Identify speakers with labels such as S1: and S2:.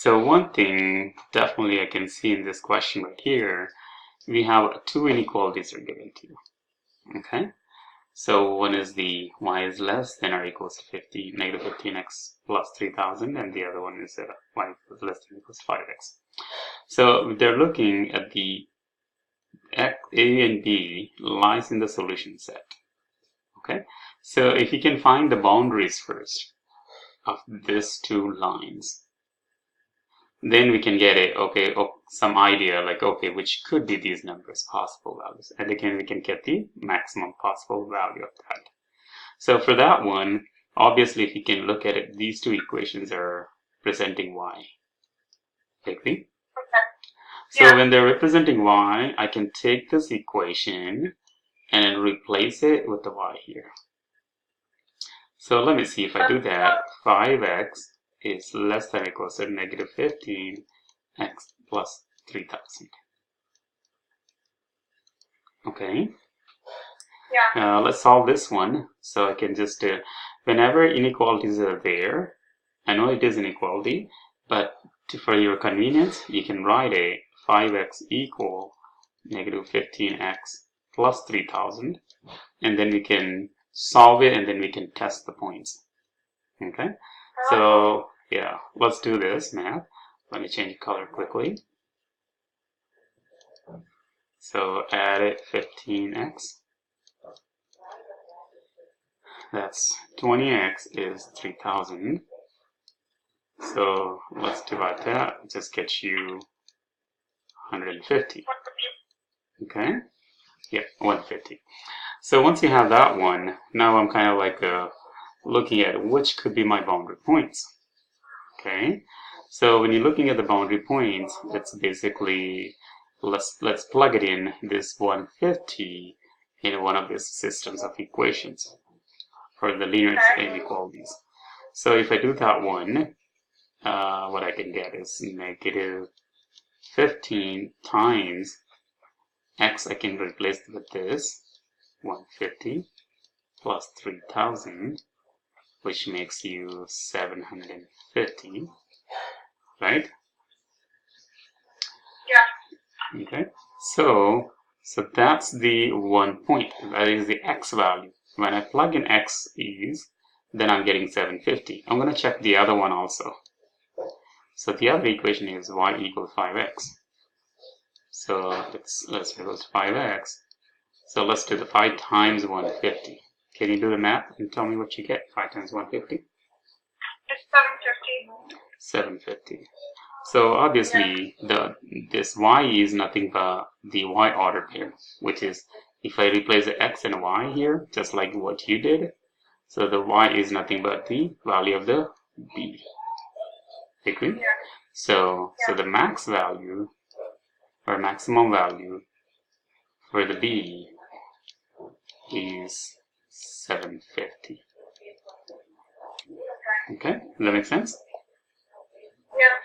S1: So one thing definitely I can see in this question right here, we have two inequalities are given to you. Okay, so one is the y is less than or equals to negative 15x plus 3000, and the other one is y is less than or equals to 5x. So they're looking at the A and B lies in the solution set. Okay, so if you can find the boundaries first of these two lines, then we can get it, okay, some idea like, okay, which could be these numbers, possible values. And again, we can get the maximum possible value of that. So for that one, obviously, if you can look at it, these two equations are representing y. Agree? So when they're representing y, I can take this equation and replace it with the y here. So let me see if I do that. 5x is less than or equals to negative 15x plus 3000. Okay. Yeah. Let's solve this one. So I can just, whenever inequalities are there, I know it is inequality, but for your convenience, you can write a 5x equal negative 15x plus 3000, and then we can solve it, and then we can test the points. Okay, so yeah, let's do this math. Let me change color quickly. So add it 15x. That's 20x is 3000. So let's divide that. It just gets you 150. Okay, yeah, 150. So once you have that one, now I'm kind of like looking at which could be my boundary points. Okay, so when you're looking at the boundary points, it's basically, let's plug it in this 150 in one of these systems of equations for the linear inequalities. So if I do that one, what I can get is negative 15 times x. I can replace with this 150 plus 3000, which makes you 750, right? Yeah. Okay, so that's the 1 point. That is the x value. When I plug in x is, then I'm getting 750. I'm going to check the other one also. So the other equation is y equals 5x. So let's replace 5x. So let's do the 5 times 150. Can you do the math and tell me what you get? 5 times 150?
S2: It's 750.
S1: 750. So obviously, this y is nothing but the y order pair, which is if I replace the x and y here, just like what you did. So the y is nothing but the value of the b. Agree? So the max value or maximum value for the b is 750. Okay, does that make sense?
S2: Yeah.